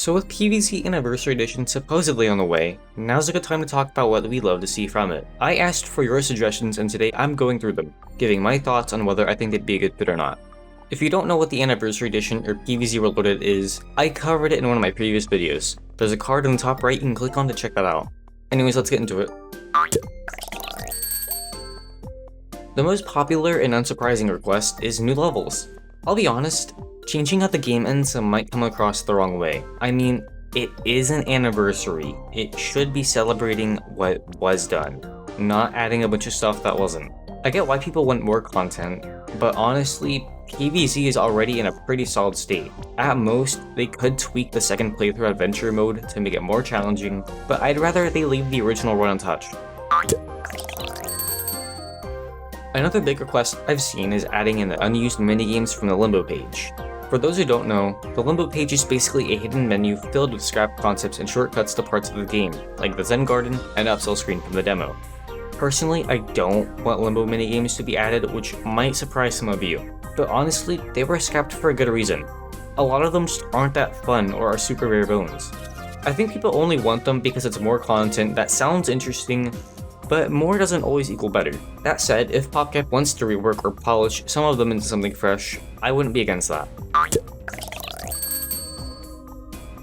So with PvZ Anniversary Edition supposedly on the way, now's a good time to talk about what we'd love to see from it. I asked for your suggestions and today I'm going through them, giving my thoughts on whether I think they'd be a good fit or not. If you don't know what the Anniversary Edition or PvZ Reloaded is, I covered it in one of my previous videos. There's a card in the top right you can click on to check that out. Anyways, let's get into it. The most popular and unsurprising request is new levels. I'll be honest, changing how the game ends might come across the wrong way. I mean, it is an anniversary. It should be celebrating what was done, not adding a bunch of stuff that wasn't. I get why people want more content, but honestly, PvZ is already in a pretty solid state. At most, they could tweak the second playthrough adventure mode to make it more challenging, but I'd rather they leave the original run untouched. Another big request I've seen is adding in the unused minigames from the Limbo page. For those who don't know, the Limbo page is basically a hidden menu filled with scrap concepts and shortcuts to parts of the game, like the Zen Garden and upsell screen from the demo. Personally, I don't want Limbo minigames to be added, which might surprise some of you, but honestly, they were scrapped for a good reason. A lot of them just aren't that fun or are super bare bones. I think people only want them because it's more content that sounds interesting, but more doesn't always equal better. That said, if PopCap wants to rework or polish some of them into something fresh, I wouldn't be against that.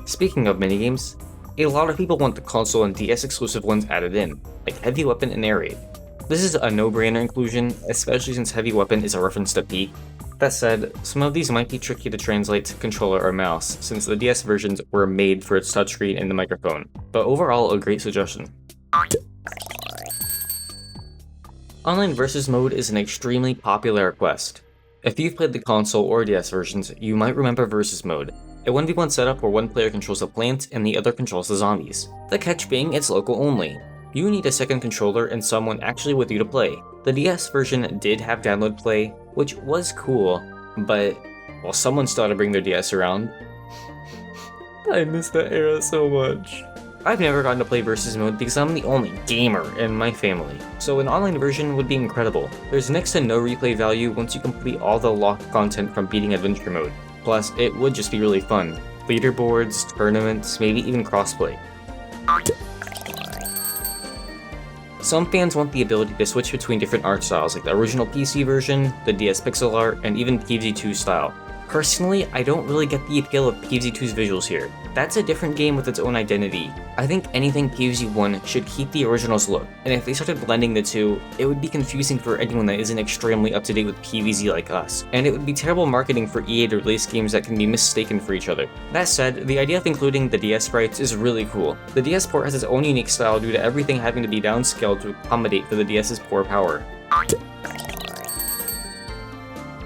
Speaking of minigames, a lot of people want the console and DS exclusive ones added in, like Heavy Weapon and Air Raid. This is a no-brainer inclusion, especially since Heavy Weapon is a reference to Peak. That said, some of these might be tricky to translate to controller or mouse, since the DS versions were made for its touchscreen and the microphone, but overall a great suggestion. Online versus mode is an extremely popular request. If you've played the console or DS versions, you might remember versus mode, a 1v1 setup where one player controls a plant and the other controls the zombies. The catch being it's local only. You need a second controller and someone actually with you to play. The DS version did have download play, which was cool, but well, someone still had to bring their DS around. I miss that era so much. I've never gotten to play versus mode because I'm the only gamer in my family, so an online version would be incredible. There's next to no replay value once you complete all the locked content from beating adventure mode. Plus, it would just be really fun. Leaderboards, tournaments, maybe even crossplay. Some fans want the ability to switch between different art styles like the original PC version, the DS pixel art, and even PvZ 2 style. Personally, I don't really get the appeal of PvZ 2's visuals here. That's a different game with its own identity. I think anything PvZ 1 should keep the original's look, and if they started blending the two, it would be confusing for anyone that isn't extremely up to date with PvZ like us, and it would be terrible marketing for EA to release games that can be mistaken for each other. That said, the idea of including the DS sprites is really cool. The DS port has its own unique style due to everything having to be downscaled to accommodate for the DS's poor power.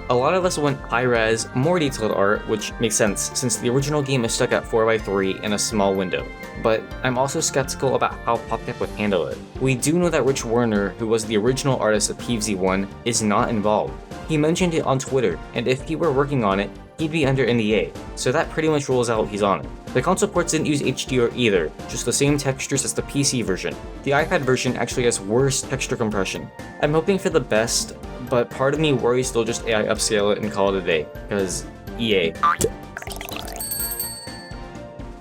A lot of us want high-res, more detailed art, which makes sense since the original game is stuck at 4x3 in a small window, but I'm also skeptical about how PopCap would handle it. We do know that Rich Warner, who was the original artist of PvZ 1, is not involved. He mentioned it on Twitter, and if he were working on it, he'd be under NDA, so that pretty much rules out he's on it. The console ports didn't use HDR either, just the same textures as the PC version. The iPad version actually has worse texture compression. I'm hoping for the best, but part of me worries they'll just AI upscale it and call it a day, because EA.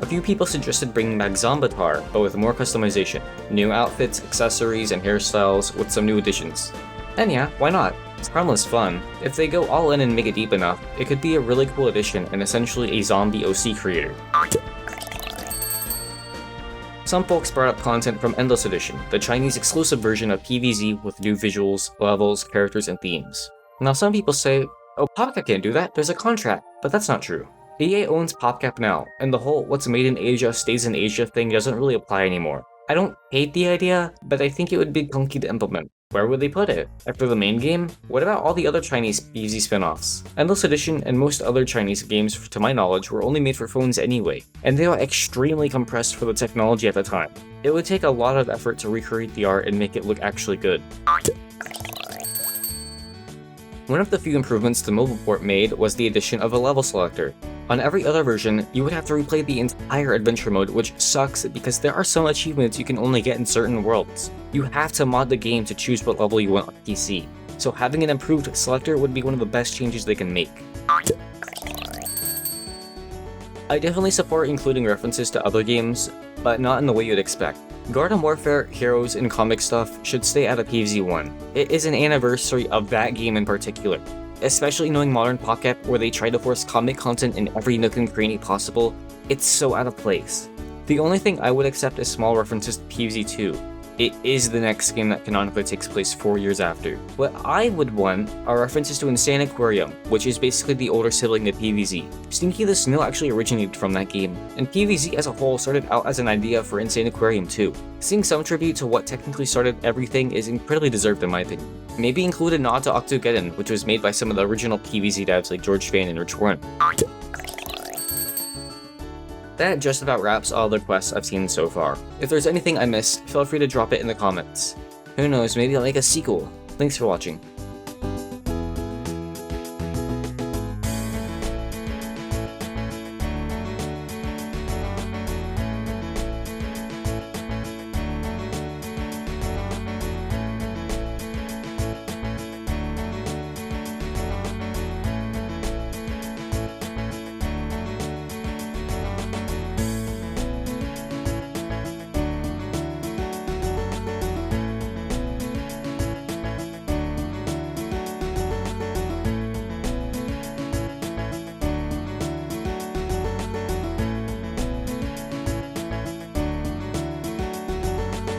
A few people suggested bringing back Zombatar, but with more customization, new outfits, accessories, and hairstyles with some new additions. And yeah, why not? It's harmless fun. If they go all in and make it deep enough, it could be a really cool addition and essentially a zombie OC creator. Some folks brought up content from Endless Edition, the Chinese exclusive version of PvZ with new visuals, levels, characters, and themes. Now some people say, oh, PopCap can't do that, there's a contract, but that's not true. EA owns PopCap now, and the whole what's made in Asia stays in Asia thing doesn't really apply anymore. I don't hate the idea, but I think it would be clunky to implement. Where would they put it? After the main game? What about all the other Chinese PvZ spin-offs? Endless Edition and most other Chinese games, to my knowledge, were only made for phones anyway, and they are extremely compressed for the technology at the time. It would take a lot of effort to recreate the art and make it look actually good. One of the few improvements the mobile port made was the addition of a level selector. On every other version, you would have to replay the entire adventure mode, which sucks because there are some achievements you can only get in certain worlds. You have to mod the game to choose what level you want on PC, so having an improved selector would be one of the best changes they can make. I definitely support including references to other games, but not in the way you'd expect. Garden Warfare, Heroes, and comic stuff should stay out of PvZ 1. It is an anniversary of that game in particular. Especially knowing Modern Pocket, where they try to force comic content in every nook and cranny possible, it's so out of place. The only thing I would accept is small references to PvZ 2. It is the next game that canonically takes place 4 years after. What I would want are references to Insaniquarium, which is basically the older sibling to PvZ. Stinky the Snail actually originated from that game, and PvZ as a whole started out as an idea for Insaniquarium too. Seeing some tribute to what technically started everything is incredibly deserved in my opinion. Maybe include a nod to Octogeddon, which was made by some of the original PvZ devs like George Fan and Rich Warren. That just about wraps all the quests I've seen so far. If there's anything I missed, feel free to drop it in the comments. Who knows, maybe I'll make a sequel. Thanks for watching.